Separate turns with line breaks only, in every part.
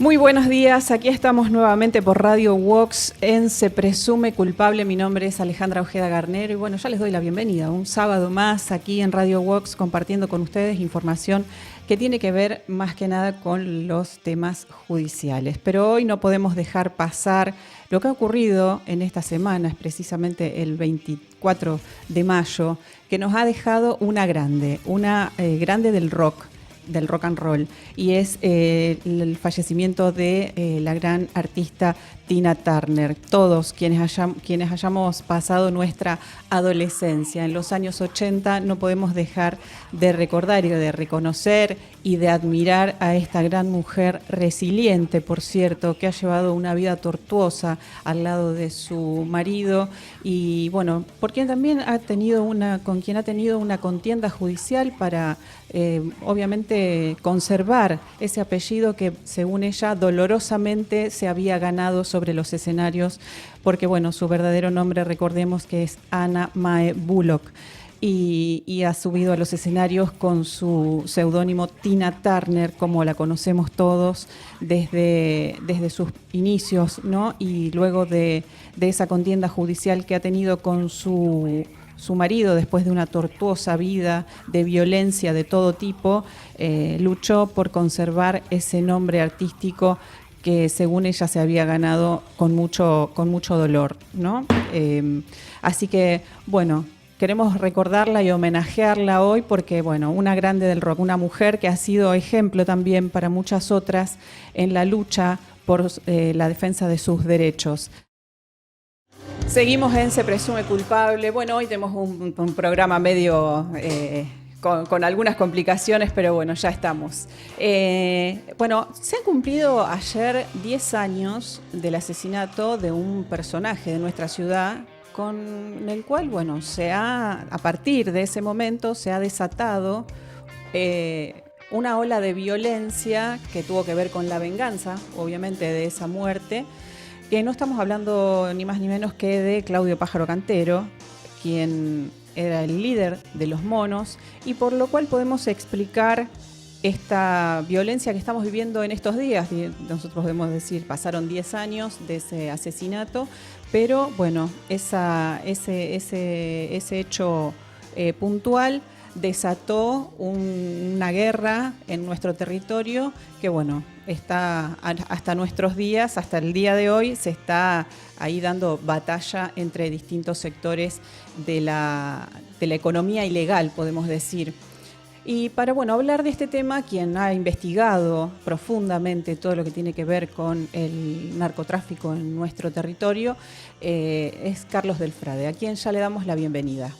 Muy buenos días, aquí estamos nuevamente por Radio Vox en Se Presume Culpable. Mi nombre es Alejandra Ojeda Garnero y bueno, ya les doy la bienvenida. Un sábado más aquí en Radio Vox compartiendo con ustedes información que tiene que ver más que nada con los temas judiciales. Pero hoy no podemos dejar pasar lo que ha ocurrido en esta semana, es precisamente el 24 de mayo, que nos ha dejado una grande del rock and roll, y es el fallecimiento de la gran artista Tina Turner. Todos quienes hayamos pasado nuestra adolescencia en los años 80 no podemos dejar de recordar y de reconocer y de admirar a esta gran mujer resiliente, por cierto, que ha llevado una vida tortuosa al lado de su marido y bueno, por quien también con quien ha tenido una contienda judicial para obviamente conservar ese apellido que según ella dolorosamente se había ganado sobre los escenarios, porque bueno, su verdadero nombre, recordemos que es Anna Mae Bullock, y ha subido a los escenarios con su seudónimo Tina Turner, como la conocemos todos desde sus inicios, ¿no? Y luego de esa contienda judicial que ha tenido con su marido después de una tortuosa vida de violencia de todo tipo, luchó por conservar ese nombre artístico que según ella se había ganado con mucho dolor, ¿no? Así que, bueno, queremos recordarla y homenajearla hoy porque, bueno, una grande del rock, una mujer que ha sido ejemplo también para muchas otras en la lucha por la defensa de sus derechos. Seguimos en Se Presume Culpable. Bueno, hoy tenemos un programa medio con algunas complicaciones, pero bueno, ya estamos. Bueno, se han cumplido ayer 10 años del asesinato de un personaje de nuestra ciudad, con el cual, bueno, a partir de ese momento se ha desatado una ola de violencia que tuvo que ver con la venganza, obviamente, de esa muerte. Que no estamos hablando ni más ni menos que de Claudio Pájaro Cantero, quien era el líder de Los Monos, y por lo cual podemos explicar esta violencia que estamos viviendo en estos días. Nosotros podemos decir, pasaron 10 años de ese asesinato, pero bueno, ese hecho puntual desató una guerra en nuestro territorio que, bueno, está hasta nuestros días, hasta el día de hoy, se está ahí dando batalla entre distintos sectores de la economía ilegal, podemos decir. Y para, bueno, hablar de este tema, quien ha investigado profundamente todo lo que tiene que ver con el narcotráfico en nuestro territorio, es Carlos Delfrade, a quien ya le damos la bienvenida.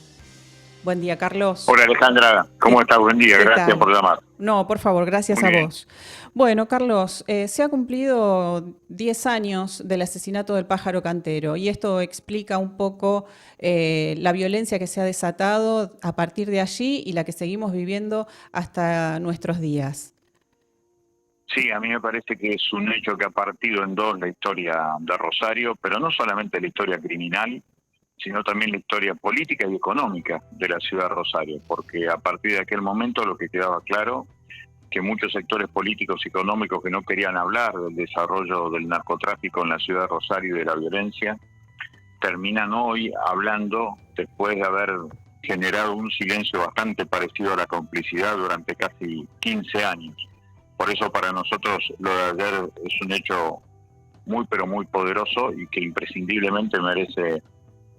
Buen día, Carlos.
Hola, Alejandra. ¿Cómo estás? Buen día. Gracias por llamar.
No, por favor, gracias a vos. Bueno, Carlos, se ha cumplido 10 años del asesinato del Pájaro Cantero y esto explica un poco la violencia que se ha desatado a partir de allí y la que seguimos viviendo hasta nuestros días.
Sí, a mí me parece que es un hecho que ha partido en dos la historia de Rosario, pero no solamente la historia criminal, sino también la historia política y económica de la ciudad de Rosario, porque a partir de aquel momento lo que quedaba claro, que muchos sectores políticos y económicos que no querían hablar del desarrollo del narcotráfico en la ciudad de Rosario y de la violencia, terminan hoy hablando después de haber generado un silencio bastante parecido a la complicidad durante casi 15 años. Por eso para nosotros lo de ayer es un hecho muy pero muy poderoso y que imprescindiblemente merece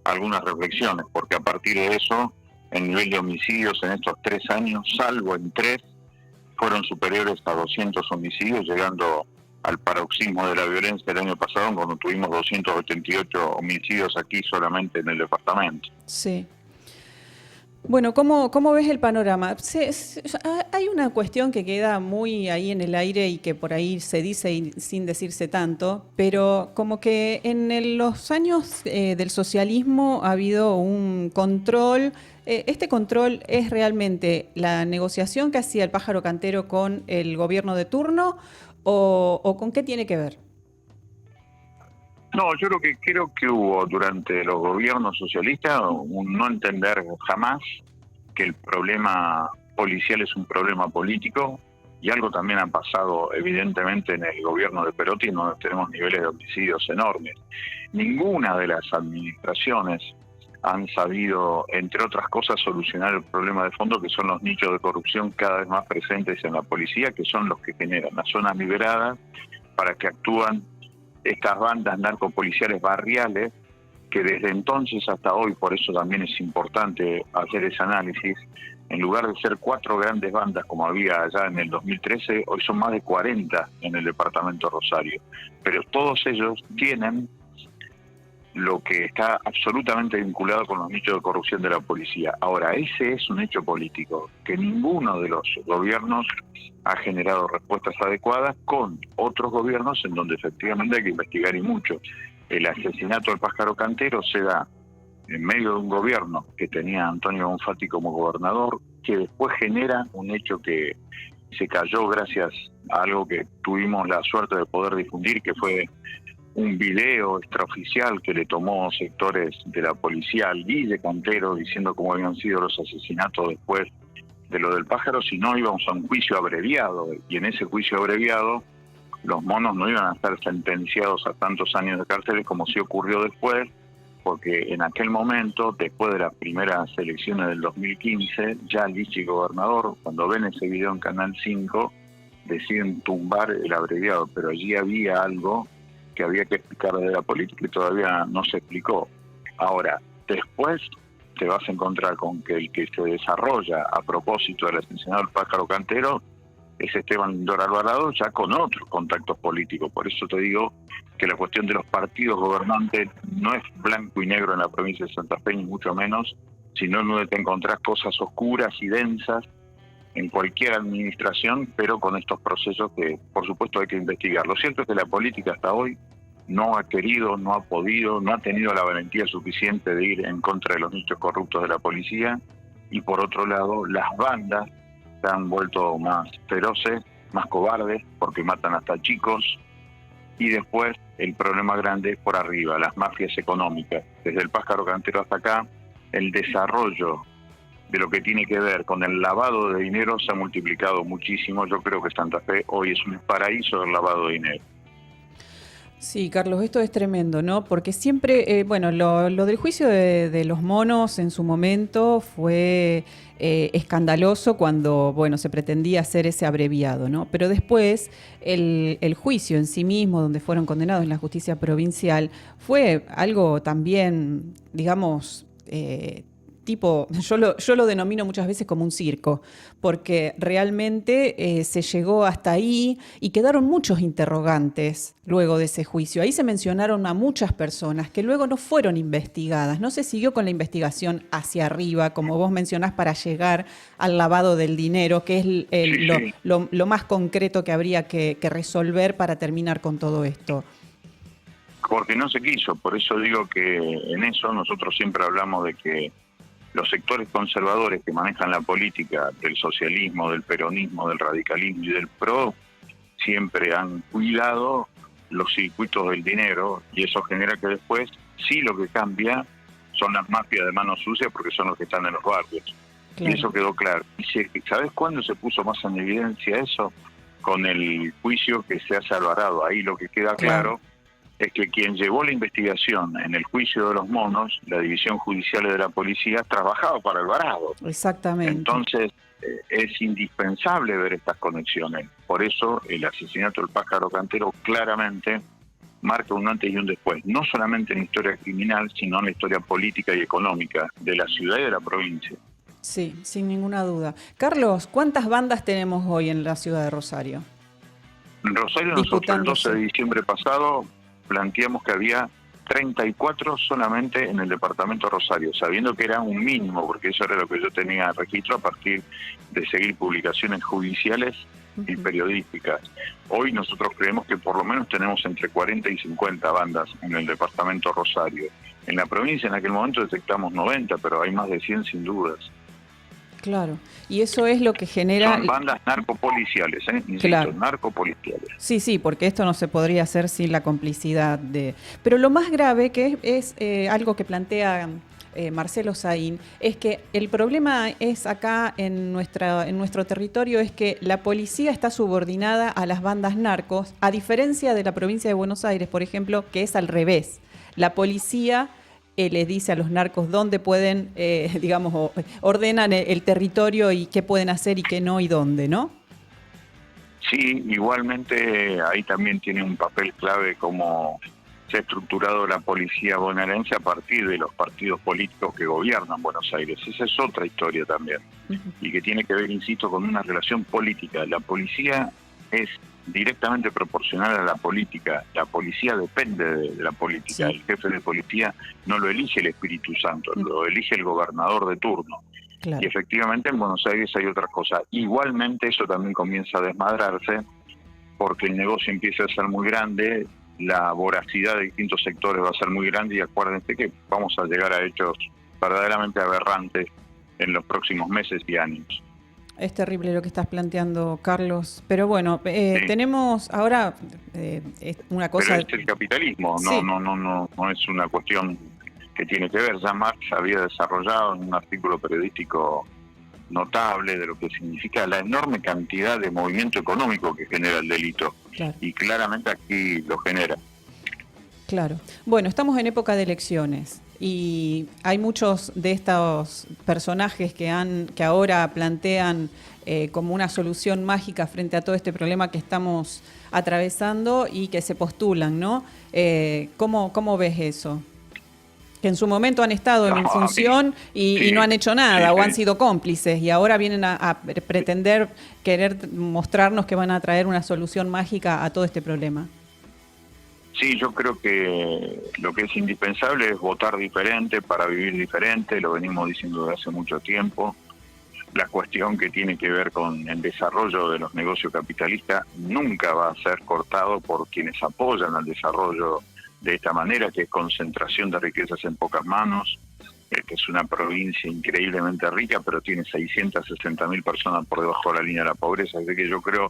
algunas reflexiones, porque a partir de eso, el nivel de homicidios en estos 3 años, salvo en 3, fueron superiores a 200 homicidios, llegando al paroxismo de la violencia el año pasado, cuando tuvimos 288 homicidios aquí solamente en el departamento.
Sí. Bueno, ¿cómo ves el panorama? Hay una cuestión que queda muy ahí en el aire y que por ahí se dice sin decirse tanto, pero como que en los años del socialismo ha habido un control. ¿Este control es realmente la negociación que hacía el Pájaro Cantero con el gobierno de turno o con qué tiene que ver?
No, yo creo que hubo durante los gobiernos socialistas un no entender jamás que el problema policial es un problema político y algo también ha pasado evidentemente en el gobierno de Perotti, en donde tenemos niveles de homicidios enormes. Ninguna de las administraciones han sabido, entre otras cosas, solucionar el problema de fondo, que son los nichos de corrupción cada vez más presentes en la policía, que son los que generan las zonas liberadas para que actúan estas bandas narcopoliciales barriales, que desde entonces hasta hoy, por eso también es importante hacer ese análisis, en lugar de ser 4 grandes bandas como había allá en el 2013, hoy son más de 40 en el departamento Rosario. Pero todos ellos tienen lo que está absolutamente vinculado con los nichos de corrupción de la policía. Ahora, ese es un hecho político, que ninguno de los gobiernos ha generado respuestas adecuadas, con otros gobiernos en donde efectivamente hay que investigar y mucho. El asesinato del pájaro cantero se da en medio de un gobierno que tenía a Antonio Bonfatti como gobernador, que después genera un hecho que se cayó gracias a algo que tuvimos la suerte de poder difundir, que fue un video extraoficial que le tomó sectores de la policía al Guille Cantero, diciendo cómo habían sido los asesinatos después de lo del pájaro, si no íbamos a un juicio abreviado, y en ese juicio abreviado los monos no iban a estar sentenciados a tantos años de cárcel como sí ocurrió después, porque en aquel momento, después de las primeras elecciones del 2015, ya Lichi gobernador, cuando ven ese video en Canal 5, deciden tumbar el abreviado, pero allí había algo que había que explicar desde la política y todavía no se explicó. Ahora, después te vas a encontrar con que el que se desarrolla a propósito del asesinato del pájaro cantero es Esteban Lindor Alvarado, ya con otros contactos políticos. Por eso te digo que la cuestión de los partidos gobernantes no es blanco y negro en la provincia de Santa Fe, ni mucho menos, sino en donde te encontrás cosas oscuras y densas en cualquier administración, pero con estos procesos que, por supuesto, hay que investigar. Lo cierto es que la política hasta hoy no ha querido, no ha podido, no ha tenido la valentía suficiente de ir en contra de los nichos corruptos de la policía, y por otro lado, las bandas se han vuelto más feroces, más cobardes, porque matan hasta chicos, y después el problema grande es por arriba, las mafias económicas. Desde el pájaro cantero hasta acá, el desarrollo de lo que tiene que ver con el lavado de dinero se ha multiplicado muchísimo. Yo creo que Santa Fe hoy es un paraíso del lavado de dinero.
Sí, Carlos, esto es tremendo, ¿no? Porque siempre, bueno, lo del juicio de los monos en su momento fue escandaloso cuando, bueno, se pretendía hacer ese abreviado, ¿no? Pero después el juicio en sí mismo, donde fueron condenados en la justicia provincial, fue algo también, digamos, tipo, yo lo denomino muchas veces como un circo, porque realmente se llegó hasta ahí y quedaron muchos interrogantes luego de ese juicio. Ahí se mencionaron a muchas personas que luego no fueron investigadas. No se siguió con la investigación hacia arriba, como vos mencionás, para llegar al lavado del dinero, que es lo más concreto que habría que resolver para terminar con todo esto.
Porque no se quiso, por eso digo que en eso nosotros siempre hablamos de que los sectores conservadores que manejan la política del socialismo, del peronismo, del radicalismo y del PRO, siempre han cuidado los circuitos del dinero, y eso genera que después sí lo que cambia son las mafias de manos sucias, porque son los que están en los barrios. Claro. Y eso quedó claro. ¿Sabes cuándo se puso más en evidencia eso? Con el juicio que se hace a Alvarado. Ahí lo que queda claro es que quien llevó la investigación en el juicio de los monos, la división judicial de la policía, trabajaba para Alvarado.
Exactamente.
Entonces es indispensable ver estas conexiones. Por eso el asesinato del pájaro cantero claramente marca un antes y un después, no solamente en la historia criminal, sino en la historia política y económica de la ciudad y de la provincia.
Sí, sin ninguna duda. Carlos, ¿cuántas bandas tenemos hoy en la ciudad de Rosario?
En Rosario nosotros el 12 de diciembre pasado planteamos que había 34 solamente en el departamento Rosario, sabiendo que era un mínimo, porque eso era lo que yo tenía registro a partir de seguir publicaciones judiciales y periodísticas. Hoy nosotros creemos que por lo menos tenemos entre 40 y 50 bandas en el departamento Rosario. En la provincia en aquel momento detectamos 90, pero hay más de 100 sin dudas.
Claro, y eso es lo que genera...
Son bandas narcopoliciales, insisto, claro. Narcopoliciales.
Sí, porque esto no se podría hacer sin la complicidad de... Pero lo más grave, que es algo que plantea Marcelo Saín, es que el problema es acá en nuestro territorio, es que la policía está subordinada a las bandas narcos, a diferencia de la provincia de Buenos Aires, por ejemplo, que es al revés. La policía les dice a los narcos dónde pueden, digamos, ordenan el territorio y qué pueden hacer y qué no y dónde, ¿no?
Sí, igualmente ahí también tiene un papel clave cómo se ha estructurado la policía bonaerense a partir de los partidos políticos que gobiernan Buenos Aires. Esa es otra historia también, y que tiene que ver, insisto, con una relación política. La policía es directamente proporcional a la política. La policía depende de la política. Sí. El jefe de policía no lo elige el Espíritu Santo, lo elige el gobernador de turno. Claro. Y efectivamente en Buenos Aires hay otra cosa. Igualmente eso también comienza a desmadrarse porque el negocio empieza a ser muy grande, la voracidad de distintos sectores va a ser muy grande y acuérdense que vamos a llegar a hechos verdaderamente aberrantes en los próximos meses y años.
Es terrible lo que estás planteando, Carlos. Pero bueno, sí. Tenemos ahora una cosa...
Pero es el capitalismo, sí. No es una cuestión que tiene que ver. Ya Marx había desarrollado en un artículo periodístico notable de lo que significa la enorme cantidad de movimiento económico que genera el delito. Claro. Y claramente aquí lo genera.
Claro. Bueno, estamos en época de elecciones y hay muchos de estos personajes que ahora plantean como una solución mágica frente a todo este problema que estamos atravesando y que se postulan, ¿no? ¿Cómo ves eso? Que en su momento han estado en función y no han hecho nada, o han sido cómplices y ahora vienen a pretender querer mostrarnos que van a traer una solución mágica a todo este problema.
Sí, yo creo que lo que es indispensable es votar diferente para vivir diferente, lo venimos diciendo desde hace mucho tiempo. La cuestión que tiene que ver con el desarrollo de los negocios capitalistas nunca va a ser cortado por quienes apoyan al desarrollo de esta manera, que es concentración de riquezas en pocas manos, que es una provincia increíblemente rica, pero tiene 660.000 personas por debajo de la línea de la pobreza. Así que yo creo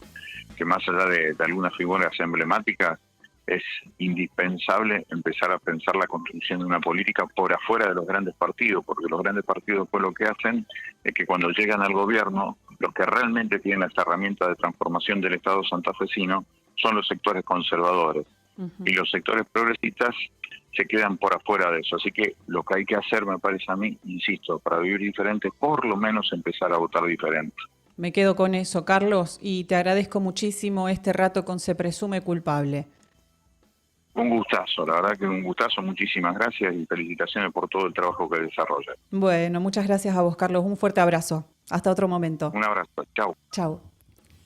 que más allá de algunas figuras emblemáticas, es indispensable empezar a pensar la construcción de una política por afuera de los grandes partidos, porque los grandes partidos después lo que hacen es que cuando llegan al gobierno, los que realmente tienen esta herramienta de transformación del Estado santafesino son los sectores conservadores. Y los sectores progresistas se quedan por afuera de eso. Así que lo que hay que hacer, me parece a mí, insisto, para vivir diferente, por lo menos empezar a votar diferente.
Me quedo con eso, Carlos, y te agradezco muchísimo este rato con Se Presume Culpable.
Un gustazo, la verdad que un gustazo, muchísimas gracias y felicitaciones por todo el trabajo que desarrolla.
Bueno, muchas gracias a vos, Carlos, un fuerte abrazo. Hasta otro momento.
Un abrazo, chau.
Chau.